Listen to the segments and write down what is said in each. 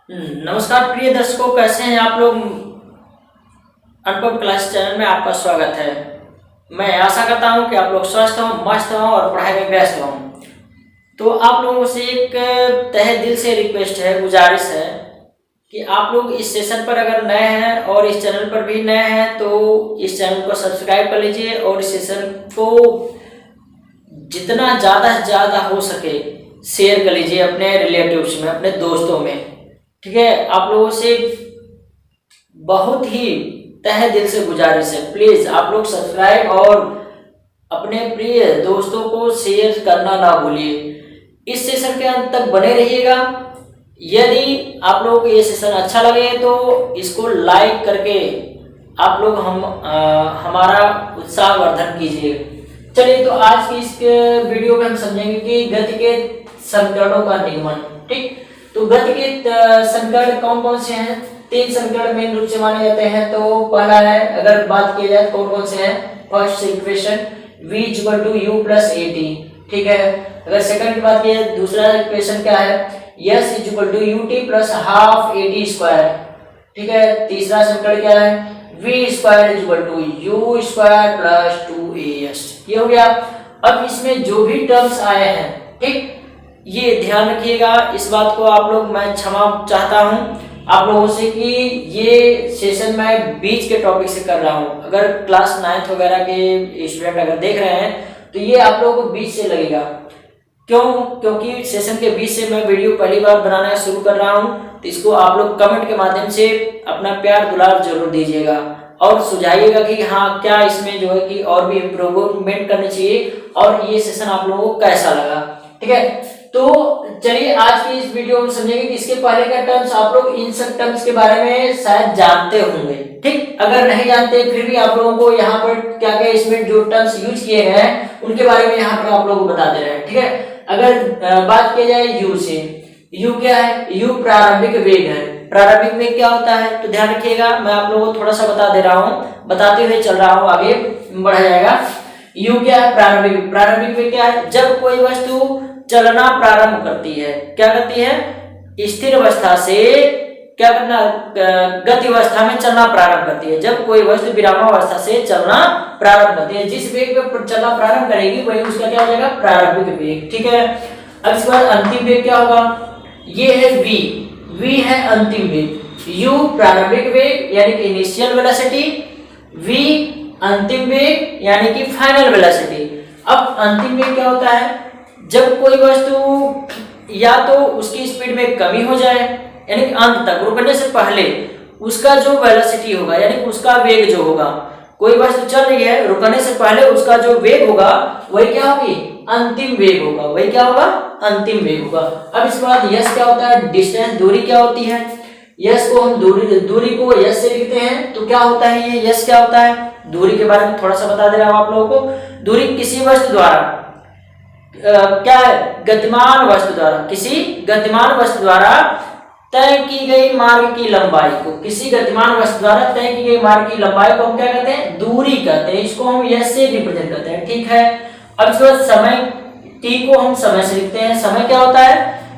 नमस्कार प्रिय दर्शकों, कैसे हैं आप लोग। अनुपम क्लास चैनल में आपका स्वागत है। मैं आशा करता हूं कि आप लोग स्वस्थ हों, मस्त हों और पढ़ाई में व्यस्त हों। तो आप लोगों से एक तहे दिल से रिक्वेस्ट है, गुजारिश है कि आप लोग इस सेशन पर अगर नए हैं और इस चैनल पर भी नए हैं तो इस चैनल को सब्सक्राइब कर लीजिए और इस सेशन को जितना ज़्यादा से ज़्यादा हो सके शेयर कर लीजिए अपने रिलेटिव्स में, अपने दोस्तों में। ठीक है, आप लोगों से बहुत ही तहे दिल से गुजारिश है, प्लीज आप लोग सब्सक्राइब और अपने प्रिय दोस्तों को शेयर करना ना भूलिए। इस सेशन के अंत तक बने रहिएगा। यदि आप लोगों को ये सेशन अच्छा लगे तो इसको लाइक करके आप लोग हमारा उत्साहवर्धन कीजिए। चलिए, तो आज की इस वीडियो में हम समझेंगे कि गति के समीकरणों का निगमन। ठीक, तो गति के समीकरण कौन कौन से हैं? 3 समीकरण मेन रूप से माने जाते हैं। तो पहला है, अगर बात की जाए कौन कौन से हैं, first equation v = u + at। ठीक है, अगर सेकंड की बात की जाए, दूसरा इक्वेशन क्या है, s = ut + ½ at²। ठीक है, तीसरा समीकरण क्या है, v² = u² + 2as। ये हो गया। अब इसमें जो भी टर्म्स आए हैं, ठीक, ये ध्यान रखिएगा। इस बात को आप लोग, मैं क्षमा चाहता हूं आप लोगों से कि ये सेशन मैं बीच के टॉपिक से कर रहा हूं। अगर क्लास 9th वगैरह के स्टूडेंट अगर देख रहे हैं तो ये आप लोगों को बीच से लगेगा। क्यों? क्योंकि सेशन के बीच से मैं वीडियो पहली बार बनाना शुरू कर रहा हूं। तो इसको आप लोग कमेंट के माध्यम से अपना प्यार दुलार जरूर दीजिएगा और सुझाइएगा कि हाँ, क्या इसमें जो है कि और भी इम्प्रूवमेंट करनी चाहिए और ये सेशन आप लोगों को कैसा लगा। ठीक है, तो चलिए आज की इस वीडियो में समझेंगे कि इसके पहले का टर्म्स आप लोग इन सब टर्म्स के बारे में शायद जानते होंगे। ठीक, अगर नहीं जानते फिर भी आप लोगों को यहाँ पर क्या क्या इसमें जो टर्म्स यूज किए गए हैं उनके बारे में यहाँ पर आप लोगों को बता दे रहे हैं। ठीक है, अगर बात की जाए यू से, यू क्या है, यू प्रारंभिक वेग है। प्रारंभिक वेग क्या होता है तो ध्यान रखिएगा, मैं आप लोगों को थोड़ा सा बता दे रहा हूँ, बताते हुए चल रहा हूँ, आगे बढ़ा जाएगा। यू क्या है, प्रारंभिक। प्रारंभिक वेग क्या है, जब कोई वस्तु चलना प्रारंभ करती है, क्या करती है, स्थिर अवस्था से क्या करना, गति अवस्था में चलना प्रारंभ करती है। जब कोई वस्तु विरामावस्था से चलना प्रारंभ करती है, जिस वेग पे चलना प्रारंभ करेगी वही उसका क्या हो जाएगा, प्रारंभिक वेग। ठीक है, अब इसके बाद अंतिम वेग क्या होगा, ये है v। v है अंतिम वेग। u प्रारंभिक वेग यानी कि इनिशियल वेलोसिटी, v अंतिम वेग यानी कि फाइनल वेलोसिटी। अब अंतिम वेग क्या होता है, जब कोई वस्तु या तो उसकी स्पीड में कमी हो जाए यानी कि अंत तक रुकने से पहले उसका जो वेलोसिटी होगा यानी कि उसका वेग जो होगा, कोई वस्तु चल रही है रुकने से पहले उसका जो वेग होगा वही क्या होगी, अंतिम वेग होगा। वही क्या होगा, अंतिम वेग होगा। अब इसके बाद यस क्या होता है, डिस्टेंस, दूरी क्या होती है। यस को हम दूरी को यस से लिखते हैं, तो क्या होता है ये यस क्या होता है, दूरी के बारे में थोड़ा सा बता दे रहा हूं आप लोगों को। दूरी किसी वस्तु द्वारा क्या है, गतिमान वस्तु द्वारा, किसी गतिमान वस्तु द्वारा तय की गई मार्ग की लंबाई को, किसी गतिमान वस्तु द्वारा तय की गई मार्ग की लंबाई को हम क्या कहते हैं, दूरी कहते हैं। इसको हम यस से रिप्रेजेंट करते हैं। ठीक है, अब इसके बाद समय, टी को हम समय से लिखते हैं। समय क्या होता है,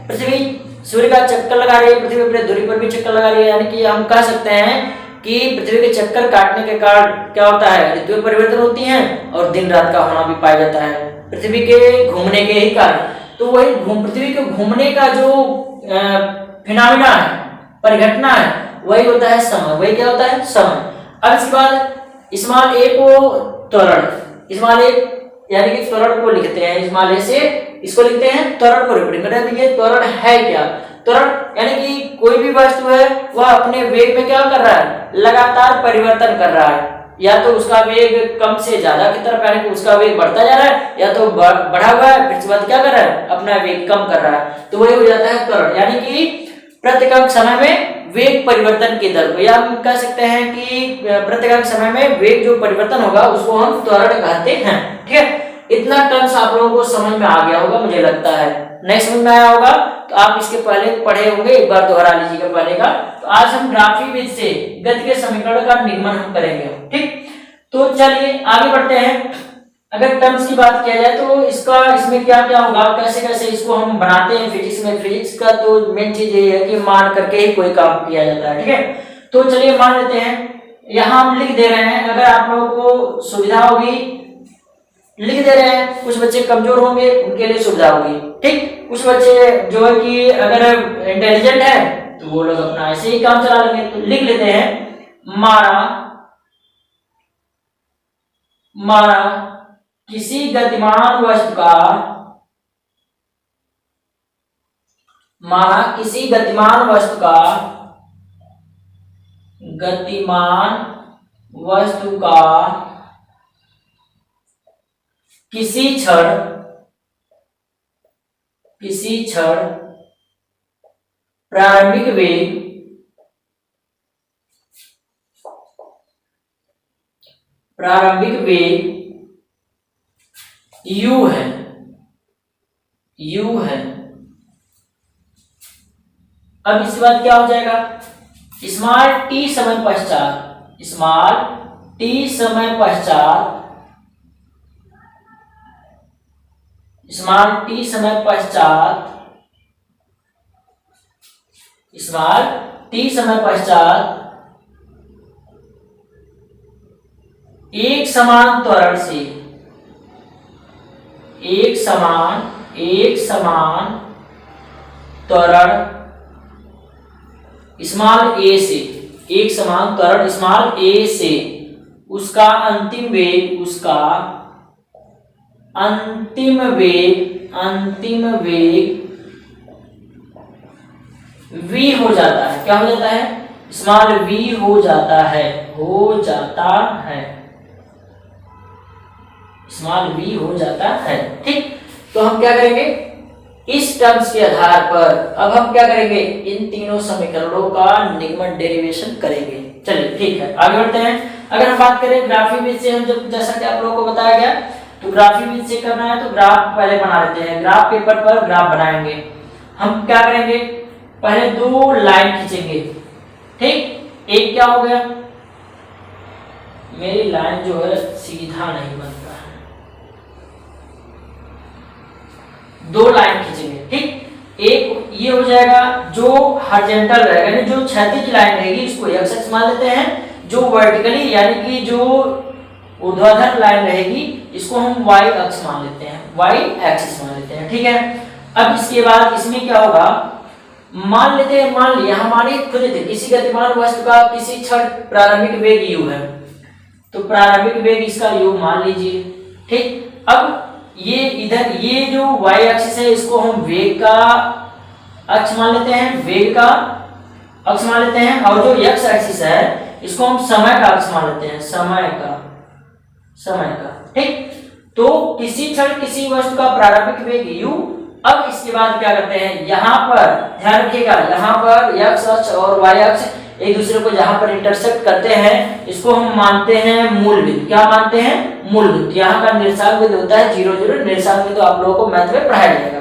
पृथ्वी सूर्य का चक्कर लगा रही है, पृथ्वी अपने दूरी पर भी चक्कर लगा रही है, यानी कि हम कह सकते हैं कि पृथ्वी के चक्कर काटने के कारण क्या होता है, ऋतु परिवर्तन होती हैं और दिन रात का होना भी पाया जाता है पृथ्वी के घूमने के ही कारण। तो वही पृथ्वी के घूमने का जो फिनोमेना है, परिघटना है, वही होता है समय। वही क्या होता है, समय। अब इसके बाद स्मॉल ए को त्वरण, स्मॉल ए यानी कि त्वरण को लिखते हैं, स्मॉल ए से इसको लिखते हैं त्वरण को रिप्रेजेंट करते हैं। ये त्वरण है क्या, त्वरण यानी कि कोई भी वस्तु है वह अपने वेग में क्या कर रहा है, लगातार परिवर्तन कर रहा है। या तो उसका वेग कम से ज्यादा की तरफ यानी कि उसका वेग बढ़ता जा रहा है, या तो बढ़ा हुआ है फिर से बाद क्या कर रहा है, अपना वेग कम कर रहा है। तो वही हो जाता है त्वरण, यानी कि प्रत्येक समय में वेग परिवर्तन की दर को, या हम कह सकते हैं कि प्रत्येक समय में वेग जो परिवर्तन होगा उसको हम त्वरण कहते हैं। ठीक है, इतना टर्म्स आप लोगों को समझ में आ गया होगा मुझे लगता है। नहीं समझ में आया होगा तो आप इसके पहले पढ़े होंगे, एक बार दोहरा लीजिएगा पहले का। तो आज हम ग्राफी विधि से गति के समीकरण का निगमन हम करेंगे। ठीक, तो चलिए आगे बढ़ते हैं। अगर टर्म्स की बात किया जाए तो इसमें क्या क्या होगा, कैसे कैसे इसको हम बनाते हैं फिजिक्स में। फिजिक्स का तो मेन चीज ये है कि मान करके ही कोई काम किया जाता है, ठीक है। तो चलिए मान लेते हैं, यहाँ हम लिख दे रहे हैं, अगर आप लोगों को सुविधा होगी लिख दे रहे हैं। कुछ बच्चे कमजोर होंगे उनके लिए सुविधा होगी, ठीक। कुछ बच्चे जो है कि अगर इंटेलिजेंट है तो वो लोग अपना ऐसे ही काम चला लेंगे। तो लिख लेते हैं, माना किसी गतिमान वस्तु का, किसी क्षण प्रारंभिक वेग u है। अब इसके बाद क्या हो जाएगा, स्मॉल t समय पश्चात, एक समान त्वरण से, एक समान त्वरण स्मॉल a से, एक समान त्वरण स्मॉल a से उसका अंतिम वेग v हो जाता है। क्या हो जाता है, स्मॉल v हो जाता है, स्मॉल v हो जाता है, ठीक। तो हम क्या करेंगे, इस टर्म्स के आधार पर अब हम क्या करेंगे, इन तीनों समीकरणों का निगमन डेरिवेशन करेंगे। चलिए ठीक है, आगे बढ़ते हैं। अगर हम बात करें ग्राफी विधि से, हम जब जैसा कि आप लोगों को बताया गया, तो ग्राफी विधि से करना है तो ग्राफ पहले बना लेते हैं। ग्राफ पेपर पर ग्राफ बनाएंगे। हम क्या करेंगे, पहले 2 लाइन खींचेंगे, ठीक। एक क्या हो गया, मेरी लाइन जो है सीधा नहीं बनता है, 2 लाइन खींचेंगे, ठीक। एक ये हो जाएगा जो हॉरिजॉन्टल रहेगा, यानी जो क्षैतिज लाइन रहेगी इसको x एक्सिस मान लेते हैं। जो वर्टिकली यानी कि जो ऊर्ध्वाधर लाइन रहेगी इसको हम y अक्ष मान लेते हैं, ठीक है। अब इसके बाद इसमें क्या होगा, मान लिया हमारे खुद थे किसी गतिमान वस्तु का किसी क्षण प्रारंभिक वेग u है, तो प्रारंभिक वेग इसका u मान लीजिए, ठीक। अब ये इधर ये जो y एक्सिस है इसको हम वेग का अक्ष मान लेते हैं, और जो x एक्सिस है इसको हम समय का अक्ष मान लेते हैं, समय का, ठीक। तो किसी क्षण किसी वस्तु का प्रारंभिक वेग u। अब इसके बाद क्या करते हैं, यहाँ पर ध्यान रखिएगा, यहाँ पर x अक्ष और y अक्ष एक दूसरे को जहां पर इंटरसेक्ट करते हैं इसको हम मानते हैं मूल बिंदु। क्या मानते हैं, मूल बिंदु। यहाँ का निर्देशांक बिंदु होता है 0 0, निर्देशांक बिंदु आप लोगों को मैथ में पढ़ाया जाएगा,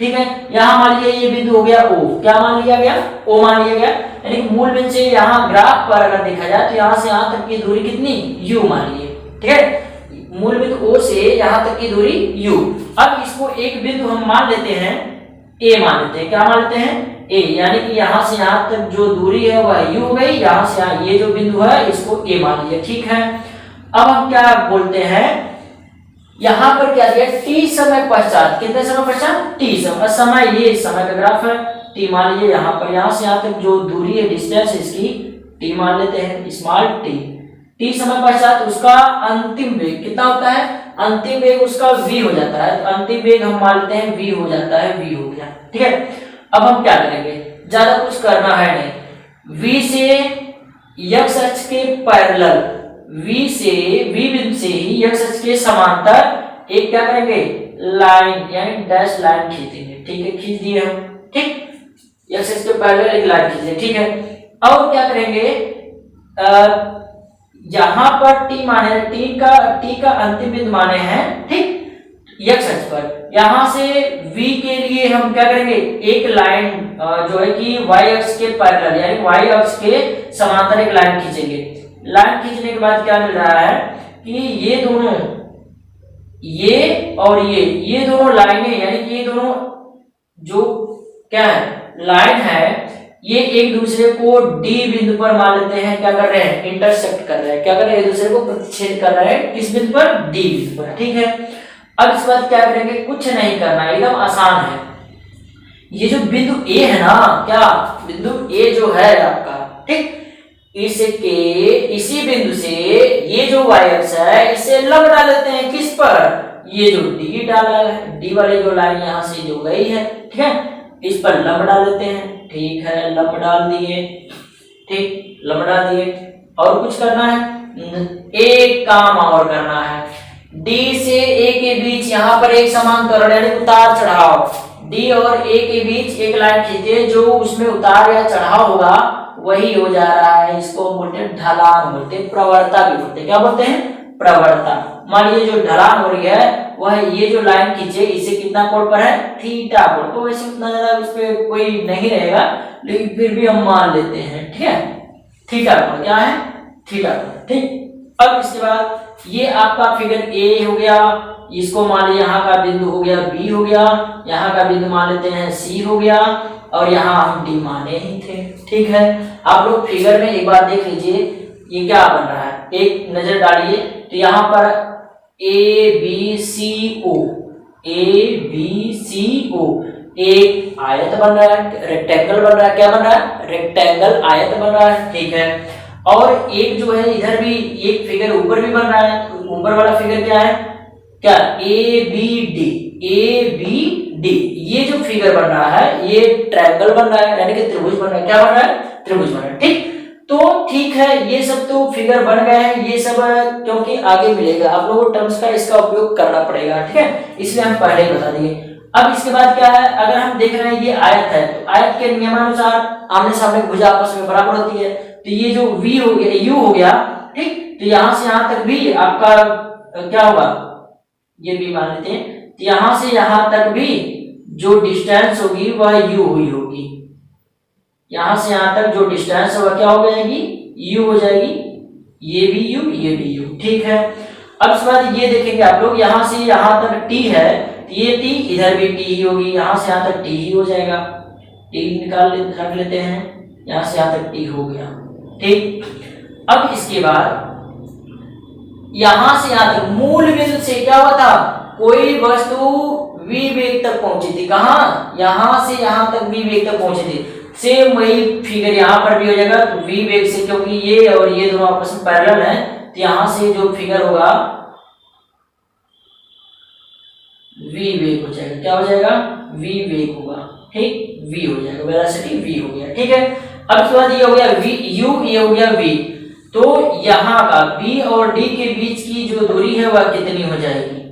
ठीक है। यहाँ मान लिया ये बिंदु हो गया O, क्या मान लिया गया, O मान लिया गया। यानी मूल बिंदु से यहाँ ग्राफ पर अगर देखा जाए तो यहाँ से यहाँ तक की दूरी कितनी, u मान लिए, ठीक है। मूल बिंदु O से यहाँ तक की दूरी u। अब इसको एक बिंदु हम मान लेते हैं A मान लेते हैं, क्या मान लेते हैं, A, यानी कि यहाँ से यहाँ तक जो दूरी है वह u हो गई, यहाँ से यहाँ ये जो बिंदु है इसको A मान लिया, ठीक है। अब हम क्या बोलते हैं, यहाँ पर क्या दिया, t समय पश्चात, कितने समय पश्चात, t समय, ये समय का ग्राफ है, t मान लीजिए। यहाँ पर यहाँ से यहाँ तक जो दूरी है डिस्टेंस इसकी t मान लेते हैं, स्मॉल t समय पश्चात उसका अंतिम वेग कितना होता है, अंतिम वेग उसका v हो जाता है, तो अंतिम वेग हम मान लेते हैं v हो जाता है, v हो गया, ठीक है। अब हम क्या करेंगे, ज्यादा कुछ करना है नहीं, v से x अक्ष के पैरेलल, v बिंदु से ही x अक्ष के समांतर एक क्या करेंगे, लाइन यानी डैश लाइन खींचेंगे, ठीक है। खींच दिए हम, ठीक, x अक्ष के पैरेलल एक लाइन खींचे, ठीक है। अब क्या करेंगे, यहाँ पर t माने, t का अंतिम बिंदु माने हैं, ठीक, x अक्ष पर। यहाँ से v के लिए हम क्या करेंगे, एक लाइन जो है कि y अक्ष के पैरेलल यानी y अक्ष के समांतर एक लाइन खींचेंगे। लाइन खींचने के बाद क्या मिल रहा है कि ये दोनों ये और ये दोनों लाइनें, यानी कि ये दोनों जो क्या है लाइन है, ये एक दूसरे को डी बिंदु पर मान लेते हैं, क्या कर रहे हैं, इंटरसेक्ट कर रहे हैं, क्या कर रहे हैं, एक दूसरे को प्रतिच्छेद कर रहे हैं, किस बिंदु पर, डी बिंदु पर। ठीक है, अब इस बात क्या करेंगे, कुछ नहीं करना है, एकदम आसान है। ये जो बिंदु ए है ना, क्या बिंदु ए जो है आपका, ठीक, इसके इसी बिंदु से ये जो वाई अक्ष है इसे लंब डाल देते हैं, किस पर, ये जो डी डाला है, डी वाली जो लाइन यहाँ से जो गई है, ठीक है, इस पर लंब डाल देते हैं। ठीक है, लंब डाल दिए, ठीक, लंब डाल दिए। और कुछ करना है, एक काम और करना है, डी से ए के बीच यहाँ पर एक समांतर यानी उतार चढ़ाव, डी और ए के बीच एक लाइन खींचे, जो उसमें उतार या चढ़ाव होगा वही हो जा रहा है, इसको बोलते हैं ढलान, बोलते हैं प्रवणता भी बोलते हैं, क्या बोलते हैं, प्रवणता। मान लीजिए जो ढलान हो रही है वह ये जो लाइन खींचे इससे कितना कोण पर है, थीटा कोण। तो वैसे उतना ज्यादा इस पे कोई नहीं रहेगा, लेकिन फिर भी हम मान लेते हैं, ठीक है, थीटा कोण, क्या है, थीटा कोण। ठीक, अब इसके बाद ये आपका फिगर ए हो गया, इसको मान लीजिए यहाँ का बिंदु हो गया बी हो गया, यहाँ का बिंदु मान लेते हैं सी हो गया, और यहाँ हम डी माने ही थे। ठीक है, आप लोग फिगर में एक बार देख लीजिए ये क्या बन रहा है, एक नजर डालिए। तो यहाँ पर ए B C O, A B C ओ एक आयत बन रहा है, रेक्टेंगल बन रहा है, क्या बन रहा है, रेक्टेंगल आयत बन रहा है। ठीक है, और एक जो है इधर भी एक फिगर ऊपर भी बन रहा है, ऊपर वाला फिगर क्या है, क्या, A B D, A B D, ये जो फिगर बन रहा है ये ट्रायंगल बन रहा है, यानी कि त्रिभुज बन रहा है, क्या बन रहा है, त्रिभुज बन रहा है। ठीक, तो ठीक है, ये सब तो फिगर बन गए हैं, ये सब क्योंकि आगे मिलेगा आप लोगों को टर्म्स का इसका उपयोग करना पड़ेगा, ठीक है, इसलिए हम पहले ही बता दिए। अब इसके बाद क्या है, अगर हम देख रहे हैं ये आयत है, तो आयत के नियमानुसार आमने सामने भुजा आपस में बराबर होती है, तो ये जो v हो गया, u हो गया, ठीक, तो यहां से यहां तक भी आपका क्या होगा, ये भी मान लेते हैं, तो यहां से यहां तक भी जो डिस्टेंस होगी वह u हुई होगी, यहां से यहां तक जो डिस्टेंस होगा क्या हो जाएगी, u हो जाएगी, ये भी u, ये भी u। ठीक है, अब इसके बाद ये देखेंगे आप लोग, यहां से यहां तक t है, तो ये t इधर भी t ही होगी, यहां से यहां तक t ही हो जाएगा, t निकाल रख लेते हैं, यहां से यहां तक t हो गया। ठीक, अब इसके बाद यहां से यहां तक मूल बिंदु से क्या हुआ था, कोई वस्तु v वेग तक पहुंची थी, कहां, यहां से यहां तक v वेग तक पहुंची थी। सेम वही फिगर यहां पर भी हो जाएगा, तो v वेग से, क्योंकि ये और ये दोनों आपस में पैरेलल हैं, तो यहां से जो फिगर होगा v वेग हो जाएगा, क्या हो जाएगा, v वेग होगा। ठीक, v हो जाएगा, वेलोसिटी v हो गया। ठीक है, अब इसके बाद ये हो गया v u, ये हो गया v, तो यहाँ का b और d के बीच की जो दूरी है वह कितनी हो जाएगी,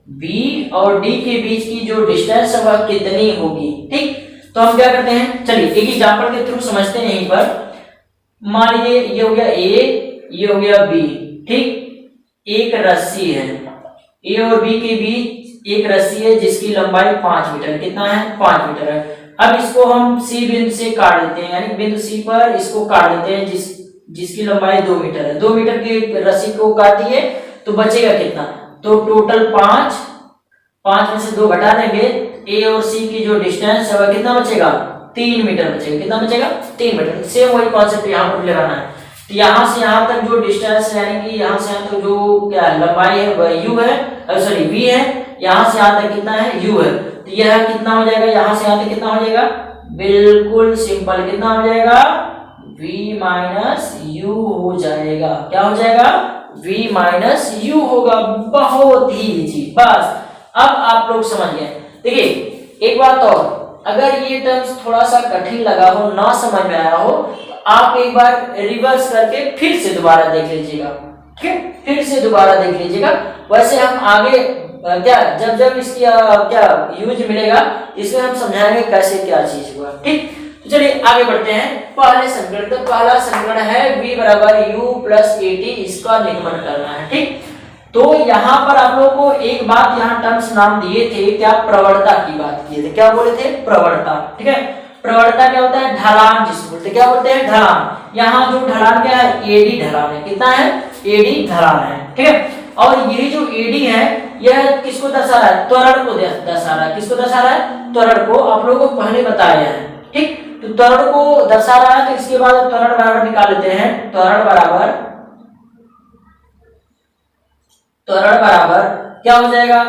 b और d के बीच की जो डिस्टेंस है वह कितनी होगी। ठीक, तो हम क्या करते हैं, चलिए एक एग्जांपल के थ्रू समझते हैं। यहीं पर मान लीजिए ये हो गया a, ये हो गया b। ठीक, एक रस्सी है, a और b के बीच एक रस्सी है जिसकी लंबाई 5 मीटर, कितना है, 5 मीटर है। अब इसको हम c बिंदु से काट देते हैं, यानी बिंदु c पर इसको काट देते हैं, जिसकी लंबाई 2 मीटर है। 2 मीटर की रस्सी को काट दिए तो बचेगा कितना, तो टोटल 5 में से 2 घटा देंगे, ए और सी की जो डिस्टेंस है वह कितना बचेगा, 3 मीटर बचेगा, कितना बचेगा, 3 मीटर। सेम वही कॉन्सेप्ट यहाँ पर लगाना है, तो यहाँ से यहाँ तक जो डिस्टेंस यानी कि यहाँ से यहाँ तक जो क्या लंबाई है वह u है, सॉरी v है, यहाँ से यहाँ तक कितना है, u है, तो यह कितना हो जाएगा, यहाँ से यहाँ तक कितना हो जाएगा, बिल्कुल सिंपल, कितना हो जाएगा, v माइनस u हो जाएगा, क्या हो जाएगा, v माइनस u होगा। बहुत ही इजी, बस अब आप लोग समझ गए। देखिए एक बात और, अगर ये टर्म्स थोड़ा सा कठिन लगा हो, ना समझ में आया हो, तो आप एक बार रिवर्स करके फिर से दोबारा देख लीजिएगा, ठीक है, फिर से दोबारा देख लीजिएगा। वैसे हम आगे क्या जब इसकी क्या यूज मिलेगा इसमें हम समझाएंगे कैसे क्या चीज हुआ। ठीक, तो चलिए आगे बढ़ते हैं। पहले समीकरण, तो पहला समीकरण है v बराबर u प्लस at, इसका निगमन करना है। ठीक, तो यहाँ पर आप लोगों को एक बात यहाँ टर्म्स नाम दिए थे, क्या, प्रवणता की बात किए थे, क्या बोले थे, प्रवणता। ठीक है, प्रवणता क्या होता है, ढलान जिसको बोलते, क्या बोलते हैं, ढलान। यहाँ जो ढलान क्या है, एडी ढलान है, कितना है, एडी ढलान है। ठीक है, और ये जो एडी है यह किसको दर्शा रहा है, त्वरण को दर्शा रहा है। किसको दर्शा रहा है, त्वरण को। आप लोगों को पहले बताया है, ठीक। तो त्वरण को दर्शा रहा है, तो इसके बाद त्वरण बराबर निकाल लेते हैं। त्वरण बराबर क्या हो जाएगा,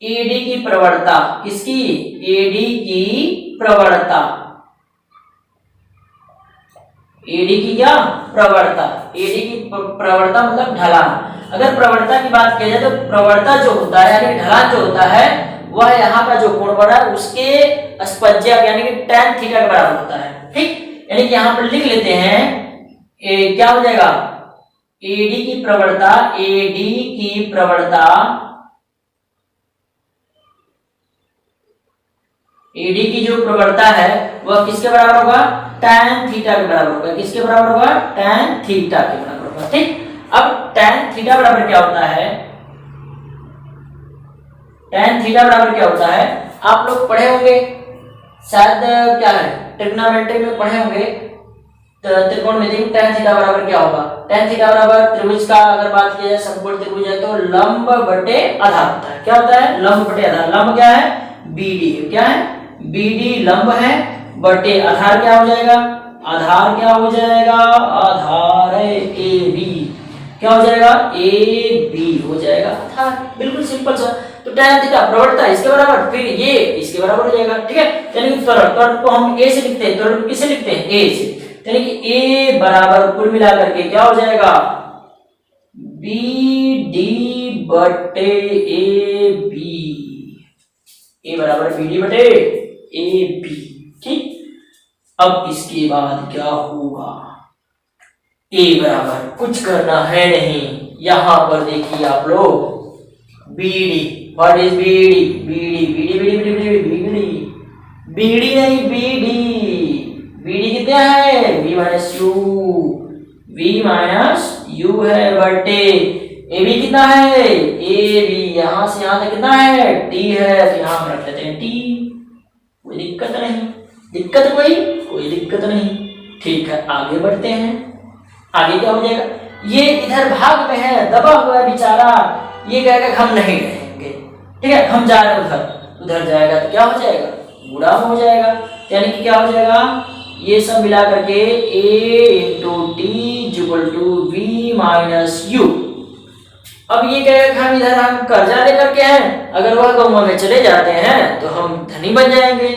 एडी की प्रवणता, किसकी, एडी की प्रवणता, एडी की क्या प्रवणता, एडी की प्रवणता मतलब ढलान। अगर प्रवणता की बात की जाए तो प्रवणता जो होता है यानी ढलान जो होता है वह यहाँ का जो कोण बना है उसके अस्पज्या यानी कि tan थीटा के बराबर होता है, ठीक। यानी कि यहाँ पर लिख लेते हैं क्या हो जाएगा, एडी की प्रवणता, एडी की प्रवणता, एडी की जो प्रवणता है वह किसके बराबर होगा, tan थीटा के बराबर होगा। किसके बराबर होगा, tan थीटा के बराबर होगा, ठीक। अब tan थीटा बराबर क्या होता है, tan थीटा बराबर क्या होता है, आप लोग पढ़े होंगे शायद, क्या है ट्रिग्नोमेट्री में पढ़े होंगे, त्रिकोणमिति में tan थीटा बराबर क्या होगा। tan थीटा बराबर त्रिभुज का अगर बात की जाए, समकोण त्रिभुज है तो लंब बटे आधार होता है। क्या होता है, लंब बटे आधार। लंब क्या है, BD, क्या है, BD लंब है, बटे आधार क्या हो जाएगा, आधार क्या हो जाएगा, आधार है AB, क्या हो जाएगा, AB हो जाएगा आधार। बिल्कुल सिंपल सा। तो tan थीटा प्रवणता इसके बराबर, फिर ये इसके बराबर हो जाएगा, ठीक है। यानी कि त्वरण को हम A से लिखते हैं, त्वरण को किससे लिखते हैं, A से। यानी कि A बराबर कुल मिलाकर के क्या हो जाएगा, BD बटे AB, A बराबर BD बटे AB, ठीक। अब इसके बाद क्या होगा, A बराबर कुछ करना है नहीं, यहां पर देखिए आप लोग BD, what is BD, BD नहीं BD कितना है, V माइनस U है, बटे AB कितना है, AB यहां से यहां तक कितना है, T है, तो यहां पर रख लेते हैं T। कोई दिक्कत नहीं, कोई दिक्कत नहीं, ठीक है। आगे बढ़ते हैं, आगे क्या हो जाएगा, ये इधर भाग में है, दबा हुआ है बेचारा, ये कहेगा हम नहीं रहेंगे, ठीक है, हम जा रहे हैं उधर जाएगा तो क्या हो जाएगा, गुणा हो जाएगा। यानी कि क्या हो जाएगा, ये सब मिला करके A × T = V - U। अब ये कहेगा हम इधर हम कर्जा लेकर के हैं, अगर वह गाँव में चले जाते हैं तो हम धनी बन जाएंगे,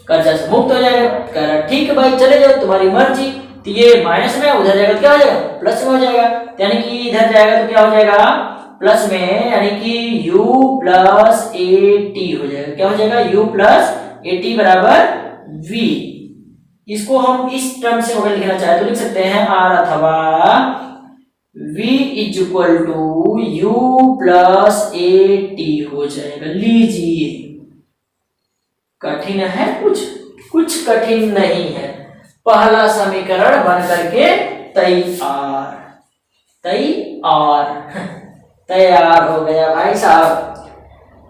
कर्जा से मुक्त हो जाएगा। कह रहा ठीक है भाई चले जाओ, तुम्हारी मर्जी। तो ये माइनस में, उधर जाएगा तो क्या हो जाएगा, प्लस में हो जाएगा। यानी कि इधर जाएगा तो क्या हो जाएगा, प्लस में, यानी कि U + AT हो जाएगा। क्या हो जाएगा, U + AT बराबर V। इसको हम इस टर्म से अगर लिखना चाहे तो लिख सकते हैं R अथवा V = U + AT हो जाएगा। लीजिए, कठिन है कुछ कठिन नहीं है। पहला समीकरण बन करके तैयार हो गया भाई साहब।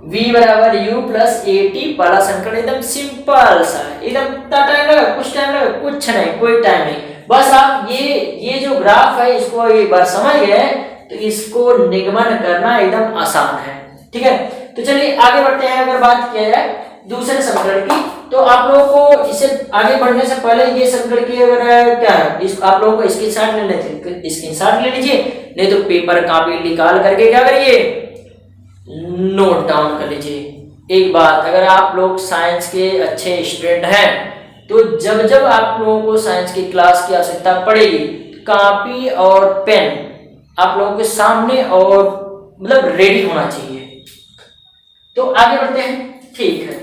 V बराबर U + AT, पहला समीकरण एकदम सिंपल सा, एकदम टाइम लगा, कुछ टाइम लगा, कुछ नहीं, कोई टाइम नहीं। बस आप ये जो ग्राफ है इसको एक बार समझ गए तो इसको निगमन करना एकदम आसान है, ठीक है। तो चलिए आगे बढ़ते हैं। अगर बात किया जाए दूसरे समीकरण की, तो आप लोगों को इससे आगे बढ़ने से पहले ये समीकरण की अगर क्या है, आप लोगों को स्क्रीनशॉट ले लेते, स्क्रीनशॉट ले लीजिए, नहीं तो पेपर कापी निकाल करके क्या करिए, नोट डाउन कर लीजिए। एक बात, अगर आप लोग साइंस के अच्छे स्टूडेंट हैं तो जब जब आप लोगों को साइंस की क्लास की आवश्यकता पड़ेगी, कापी और पेन आप लोगों के सामने और मतलब रेडी होना चाहिए। तो आगे बढ़ते हैं, ठीक है।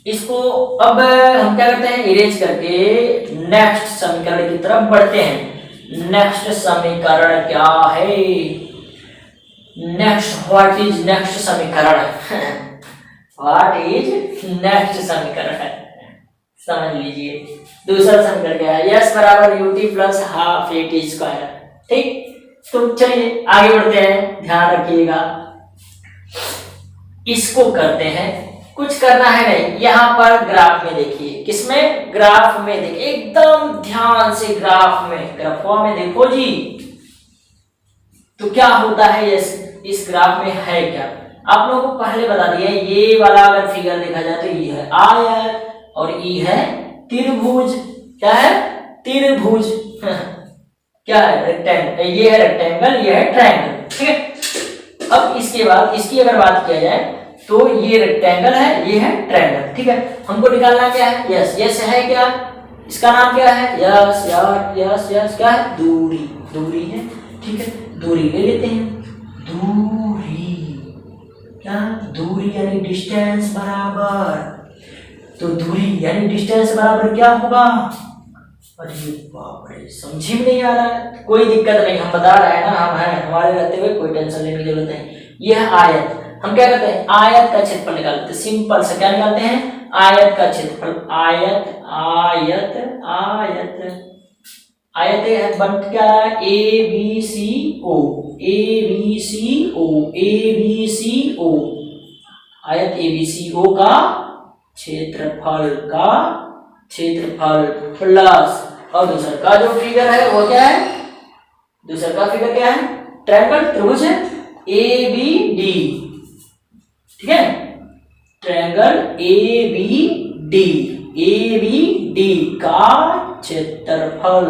इसको अब हम क्या करते हैं, इरेज करके नेक्स्ट समीकरण की तरफ बढ़ते हैं। नेक्स्ट समीकरण क्या है, व्हाट इज नेक्स्ट समीकरण समीकरण है, समझ लीजिए। दूसरा समीकरण क्या है, S बराबर UT + ½ AT²। ठीक, तो चलिए आगे बढ़ते हैं, ध्यान रखिएगा। इसको करते हैं, कुछ करना है नहीं, यहां पर ग्राफ में देखिए, किसमें, ग्राफ में देखिए, एकदम ध्यान से ग्राफ में देखो जी। तो क्या होता है इस ग्राफ में है क्या, आप लोगों को पहले बता दिया। ये वाला अगर फिगर देखा जाए तो ये है आयत और ये है त्रिभुज। क्या है? त्रिभुज। क्या है? रेक्टेंगल। ये है रेक्टेंगल, ये है ट्रायंगल। ठीक है। अब इसके बाद इसकी अगर बात किया जाए तो ये रेक्टेंगल है, ये है ट्रायंगल। ठीक है। हमको निकालना क्या है? यस। यस है क्या? इसका नाम क्या है? यस यार, यस यस क्या है? दूरी। दूरी है। ठीक है। दूरी ले लेते हैं। दूरी क्या? दूरी यानी डिस्टेंस बराबर, तो दूरी यानी डिस्टेंस बराबर क्या होगा? अरे बाप रे, समझी में नहीं आ रहा है। कोई दिक्कत नहीं, हम बता रहे हैं ना, हम हैं, हमारे रहते हुए कोई टेंशन लेने की जरूरत नहीं। यह है आयत। हम क्या करते हैं? आयत का क्षेत्रफल निकालते हैं। सिंपल से क्या निकालते हैं? आयत का क्षेत्रफल। आयत आयत आयत आयत है बन क्या रहा है? A B C O, A B C O, A B C O. आयत ए बी सी ओ का क्षेत्रफल प्लस, और दूसरा का जो फिगर है वो क्या है? दूसरा का फिगर क्या है? ट्रायंगल, त्रिभुज है ए बी डी। ठीक है। Triangle A B D, A B D का क्षेत्रफल,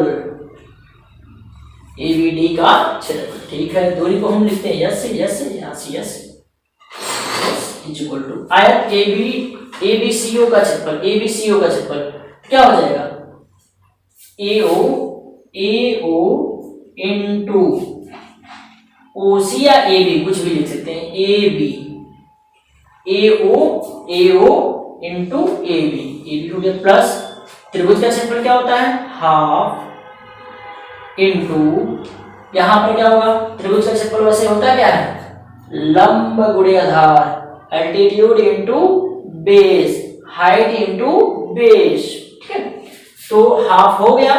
ए बी डी का क्षेत्रफल। ठीक है। दूरी को हम लिखते हैं यस से, यस से, यहां से यस इज इक्वल टू आयत ए बी सी ओ का क्षेत्रफल। ए बी सी ओ का क्षेत्रफल क्या हो जाएगा? ए ओ इंटू ओ सी या ए बी, कुछ भी लिख सकते हैं। A B, A O into A B हो गया प्लस त्रिभुज का क्षेत्रफल क्या होता है? हाफ इंटू, यहां पर क्या होगा? त्रिभुज का क्षेत्रफल वैसे होता क्या है? लंब गुणे आधार, altitude into base, height into base. ठीक है। तो हाफ हो गया।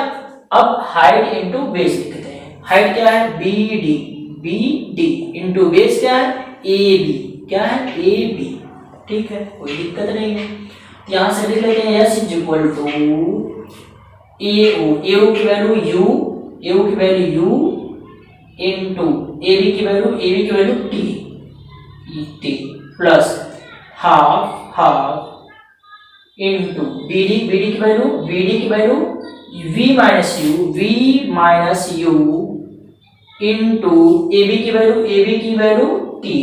अब हाइट इंटू बेस लिखते हैं। हाइट क्या है? बी डी इंटू बेस क्या है? A B. क्या है? A B. ठीक है, कोई दिक्कत नहीं है। यहां से लिख लेते हैं s is equal to A O की वैल्यू यू, ए ओ की value u into A B की value t plus half into B D की value v minus u into A B की वैल्यू टी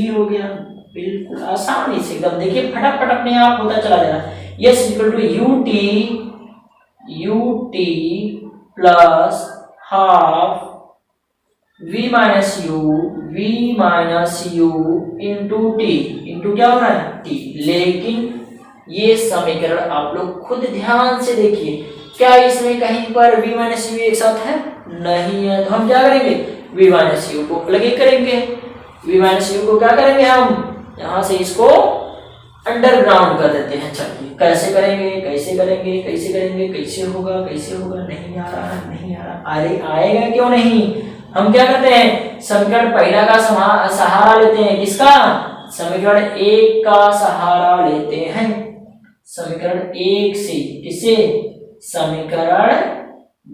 हो गया। बिल्कुल आसानी से एकदम, देखिए फटाफट अपने आप होता चला जा रहा है। S equal to u t plus half v minus u into t, into क्या हो रहा है? टी। लेकिन ये समीकरण आप लोग खुद ध्यान से देखिए, क्या इसमें कहीं पर v माइनस यू एक साथ है? नहीं है। तो हम क्या करेंगे? v माइनस यू को अलग करेंगे। v माइनस यू को क्या करेंगे? हम यहां से इसको अंडरग्राउंड कर देते हैं। चलिए कैसे करेंगे? कैसे होगा? नहीं आ रहा। अरे आएगा क्यों नहीं? हम क्या करते हैं? समीकरण पहला का सहारा लेते हैं। किसका? समीकरण एक का सहारा लेते हैं। समीकरण एक से किसे? समीकरण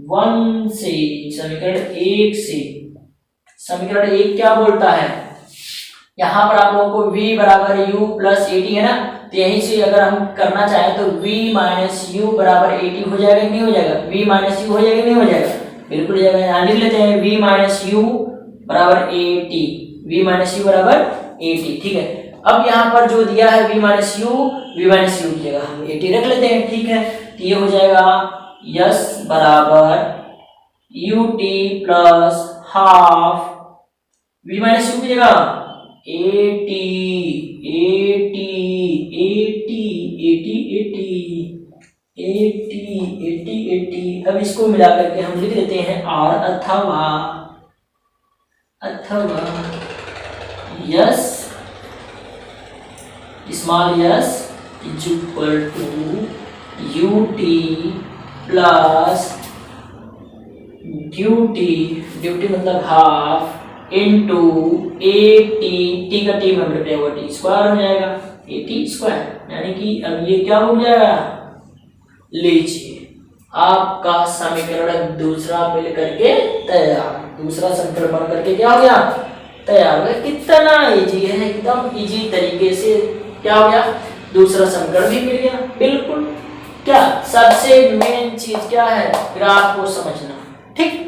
वन से, समीकरण एक से। समीकरण एक क्या बोलता है? यहां पर आप लोगों को v बराबर u प्लस ए टी है ना, तो यहीं से अगर हम करना चाहें तो v माइनस यू बराबर ए टी हो जाएगा कि नहीं हो जाएगा? v माइनस यू हो जाएगा कि नहीं हो जाएगा? बिल्कुल हो जाएगा। यहां लिख लेते हैं v माइनस यू बराबर A T, v minus you बराबर ए टी। ठीक है। अब यहाँ पर जो दिया है v माइनस यू की जगह हम ए टी रख लेते हैं। ठीक है। तो ये हो जाएगा यस बराबर you t plus half v minus you की जगह एटी। अब इसको मिला करके हम लिख देते हैं आर अथवा s small s is equal to u t plus ड्यूटी मतलब हाफ इंटू ए टी का टी में मल्टीप्लाई होगा टी स्क्वायर हो जाएगा, ए टी स्क्वायर। यानी कि अब ये क्या हो जाएगा? लीजिए आपका समीकरण दूसरा मिल करके तैयार। दूसरा समीकरण बन करके क्या हो गया, तैयार हो गया। कितना इजी है, एकदम इजी तरीके से क्या हो गया, दूसरा समीकरण भी मिल गया। बिल्कुल, क्या सबसे मेन चीज क्या है, ग्राफ को समझना। ठीक,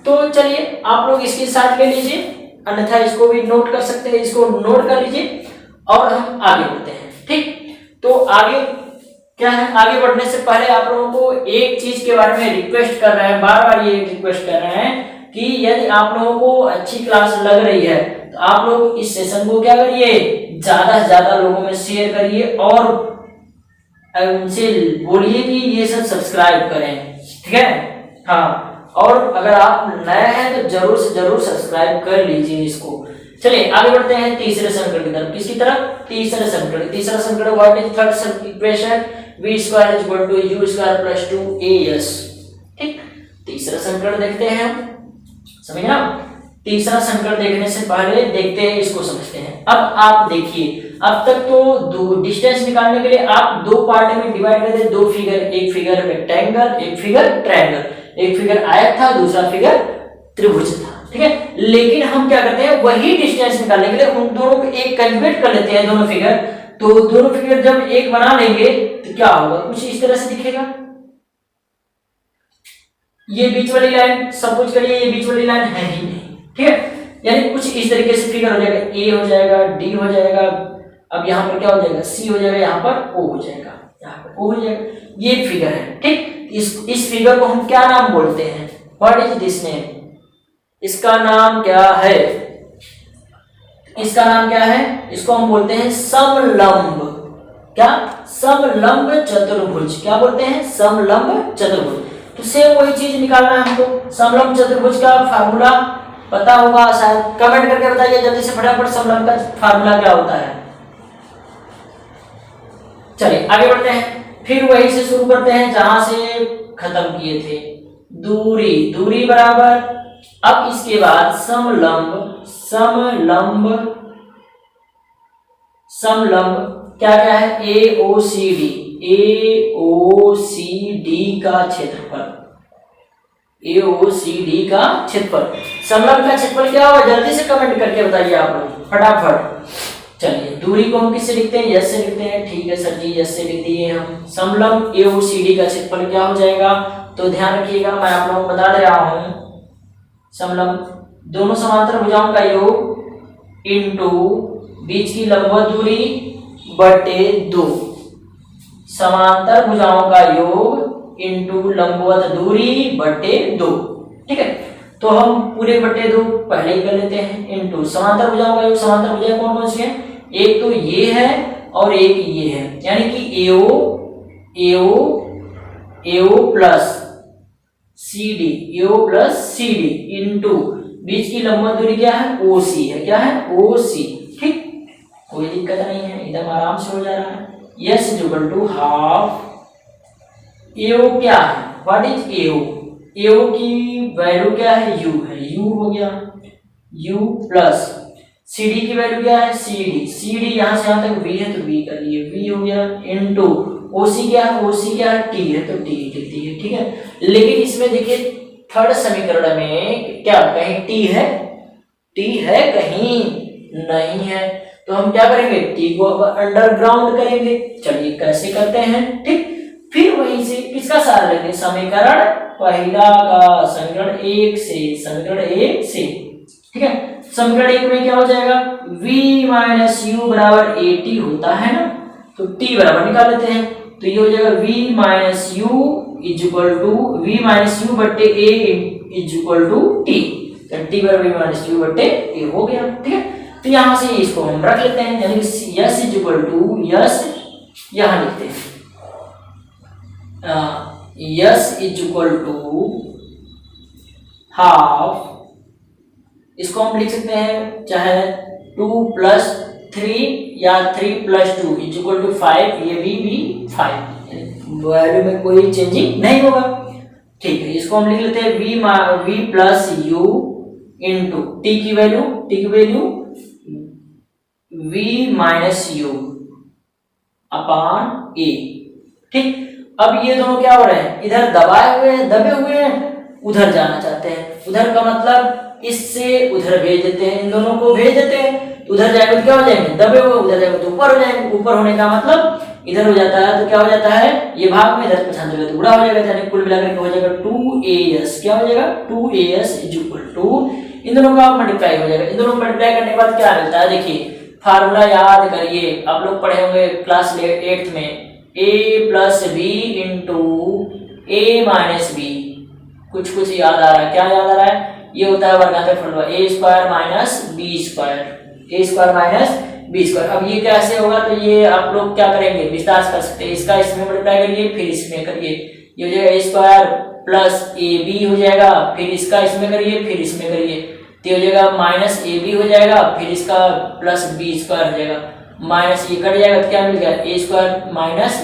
तो चलिए आप लोग इसके साथ ले लीजिए, अन्यथा इसको भी नोट कर सकते हैं, इसको नोट कर लीजिए और हम आगे बढ़ते हैं। ठीक, तो आगे क्या है, आगे बढ़ने से पहले आप लोगों को एक चीज के बारे में रिक्वेस्ट कर रहे हैं, बार बार ये रिक्वेस्ट कर रहे हैं कि यदि आप लोगों को अच्छी क्लास लग रही है तो आप लोग इस सेशन को क्या करिए, ज्यादा से ज्यादा लोगों में शेयर करिए और उनसे बोलिए कि ये सब सब्सक्राइब करें। ठीक है, हाँ, और अगर आप नए हैं तो जरूर से जरूर सब्सक्राइब कर लीजिए इसको। चलिए आगे बढ़ते हैं तीसरे समीकरण की तरफ। किसकी तरफ, तीसरे समीकरण। तीसरा समीकरण what is third equation, v square is equal to u square plus 2as। ठीक, तीसरा समीकरण देखते हैं हम, समझ ना। तीसरा समीकरण देखने से पहले देखते हैं इसको समझते हैं। अब आप देखिए, अब तक तो डिस्टेंस निकालने के लिए आप दो पार्ट में डिवाइड करते, दो फिगर, एक फिगर रेक्टेंगल, एक फिगर ट्रायंगल, एक फिगर आयत था, दूसरा फिगर त्रिभुज था। ठीक है, लेकिन हम क्या करते हैं, वही डिस्टेंस निकालने के लिए उन दोनों को एक कंजुगेट कर लेते हैं, दोनों फिगर। तो दोनों फिगर जब एक बना लेंगे तो क्या होगा, कुछ इस तरह से दिखेगा। ये बीच वाली लाइन, सब कुछ करिए, ये बीच वाली लाइन है ही नहीं। ठीक है, यानी कुछ इस तरीके से फिगर हो जाएगा, ए हो जाएगा, डी हो जाएगा, अब यहाँ पर क्या हो जाएगा, सी हो जाएगा, यहाँ पर ओ हो जाएगा, यहाँ पर ओ हो जाएगा। ये फिगर है। ठीक, इस फिगर को हम क्या नाम बोलते हैं, व्हाट इज दिस नेम, इसका नाम क्या है, इसका नाम क्या है, इसको हम बोलते हैं समलंब। क्या, समलंब चतुर्भुज। क्या बोलते हैं, समलंब चतुर्भुज। तो सेम वही चीज निकालना है हमको। समलंब चतुर्भुज का फार्मूला पता होगा शायद, कमेंट करके बताइए जल्दी से फटाफट, समलंब का फार्मूला क्या होता है। चलिए आगे बढ़ते हैं, फिर वही से शुरू करते हैं जहां से खत्म किए थे। दूरी, दूरी बराबर, अब इसके बाद समलंब, समलंब, समलंब क्या क्या है, ए ओ सी डी, ए ओ सी डी का क्षेत्रफल, ए ओ सी डी का क्षेत्रफल। समलंब का क्षेत्रफल क्या होगा, जल्दी से कमेंट करके बताइए आप लोग फटाफट। चलिए दूरी को हम किससे लिखते हैं, यस से लिखते हैं। ठीक है सर जी, यस से लिख दिए हम। समलंब ए ओ सी डी का क्षेत्रफल क्या हो जाएगा, तो ध्यान रखिएगा, मैं आप लोगों को बता दे रहा हूं। समलंब दोनों समांतर भुजाओं का योग इनटू बीच की लंबवत दूरी बटे 2, समांतर भुजाओं का योग इनटू लंबवत दूरी बटे 2। ठीक है, तो हम पूरे बटे 2 पहले ही कर लेते हैं, इनटू समांतर भुजाओं का योग। समांतर भुजाएं कौन कौन सी हैं, एक तो ये है और एक ये है, यानी कि एओ, एओ, एओ प्लस सी डी, एओ प्लस सी डी इनटू बीच की लंबवत दूरी क्या है, ओ सी है। क्या है, ओ सी। ठीक, कोई दिक्कत नहीं है, एकदम आराम से हो जा रहा है। यस इक्वल टू हाफ एओ क्या है, व्हाट इज एओ, एओ की वैल्यू क्या है, यू है, यू हो गया, यू प्लस सी डी की वैल्यू क्या है, सी डी, सी डी यहां से यहां तक वी है तो वी कर लिए, वी हो गया, इनटू ओसी क्या है, ओसी क्या है, टी है तो टी लिख दिए। ठीक है, लेकिन इसमें देखिए थर्ड समीकरण में क्या कहीं टी है, टी है कहीं नहीं है, तो हम क्या करेंगे, टी को अंडरग्राउंड करेंगे। चलिए कैसे करते हैं। ठीक, फिर वहीं से किसका सहारा लेंगे, समीकरण पहला का, समीकरण 1 से, समीकरण 1 से। ठीक है, समीकरण 1 में क्या हो जाएगा, v माइनस यू बराबर ए टी होता है ना, तो t बराबर निकाल लेते हैं, तो ये हो जाएगा v minus u is equal to v minus u बट्टे a is equal to t, तो t बराबर v माइनस यू बट्टे a हो गया। ठीक है, तो यहां से इसको हम रख लेते हैं, यानी कि s is equal to, s यहां लिखते हैं, s is equal to half, इसको हम लिख सकते हैं चाहे 2 प्लस 3 या 3 प्लस 2 इज इक्वल टू 5, ये भी 5, वैल्यू में कोई चेंजिंग नहीं होगा। ठीक है, इसको हम लिख लेते हैं v plus you into T की वैल्यू v माइनस यू अपान ए। ठीक, अब ये दोनों क्या हो रहे हैं, इधर दबे हुए हैं, उधर जाना चाहते हैं। उधर का मतलब इससे उधर भेज देते हैं, इन दोनों को भेज देते हैं, तो उधर जाएगा तो क्या हो जाएंगे, दबे हुए, उधर जाएगा तो ऊपर हो जाएंगे। ऊपर होने का मतलब इधर हो जाता है तो क्या हो जाता है, ये भाग में इधर 95 तो गुणा हो जाएगा, यानी कुल मिलाकर के हो जाएगा 2as, क्या हो जाएगा 2as इज इक्वल टू, इन दोनों का मल्टीप्लाई हो जाएगा। इन दोनों को मल्टीप्लाई करने के बाद क्या मिलता है, देखिए फार्मूला याद करिए, आप लोग पढ़े होंगे क्लास 8th में, a plus B into A minus B, कुछ याद आ रहा है, क्या याद आ रहा है, ये होता है वर्गांतर फॉर्मूला ए स्क्वायर माइनस बी स्क्वायर, ए स्क्वायर माइनस बी स्क्वायर। अब ये कैसे होगा, तो ये आप लोग क्या करेंगे, विस्तार कर सकते हैं, इसका इसमें मल्टीप्लाई करिए फिर इसमें करिए, ये हो जाएगा ए स्क्वायर प्लस ए बी हो जाएगा, फिर इसका इसमें करिए फिर इसमें करिए, तो हो जाएगा माइनस ए बी हो जाएगा, फिर इसका प्लस बी स्क्वायर हो जाएगा, माइनस ये कट जाएगा तो क्या मिल गया, ए स्क्वायर माइनस,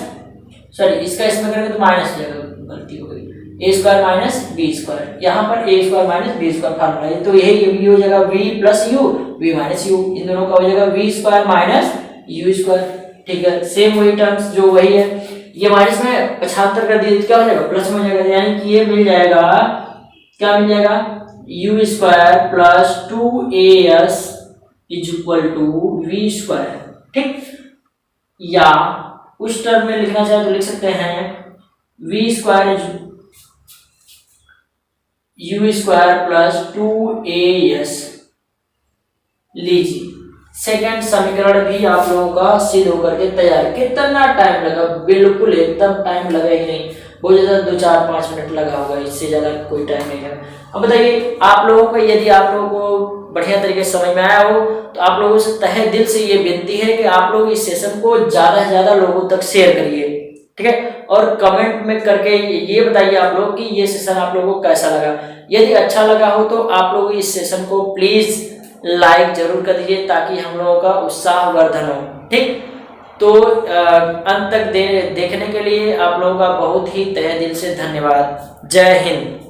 सॉरी इसका इसमें करेंगे तो माइनस हो जाएगा, गलती हो गई, a square minus b square, यहाँ पर a square minus b square formula है, तो यही हो जाएगा v plus u v minus u, इन दोनों का हो जाएगा v square minus u square. ठीक है, सेम वही टर्म्स जो वही है, ये माइनस में 75 कर दिए तो क्या हो जाएगा, प्लस में हो जाएगा, यानी कि ये मिल जाएगा, क्या मिल जाएगा, u square plus 2as is equal to v square. ठीक, या उस टर्म में लिखना चाहे तो लिख सकते हैं v square is u square plus 2as। लीजिए सेकंड समीकरण भी आप लोगों का सिद्ध होकर के तैयार। कितना टाइम लगा, बिल्कुल एकदम टाइम लगा ही नहीं, बहुत ज्यादा 2-4-5 मिनट लगा होगा, इससे ज्यादा कोई टाइम नहीं लगा। अब बताइए आप लोगों को, यदि आप लोगों को बढ़िया तरीके से समझ में आया हो तो आप लोगों से तहे दिल से ये विनती है कि आप लोग इस सेशन को ज्यादा से ज्यादा लोगों तक शेयर करिए। ठीक है, और कमेंट में करके ये बताइए आप लोग कि ये सेशन आप लोगों को कैसा लगा। यदि अच्छा लगा हो तो आप लोग इस सेशन को प्लीज लाइक जरूर कर दीजिए ताकि हम लोगों का उत्साह वर्धन हो। ठीक, तो अंत तक देखने के लिए आप लोगों का बहुत ही तहे दिल से धन्यवाद। जय हिंद।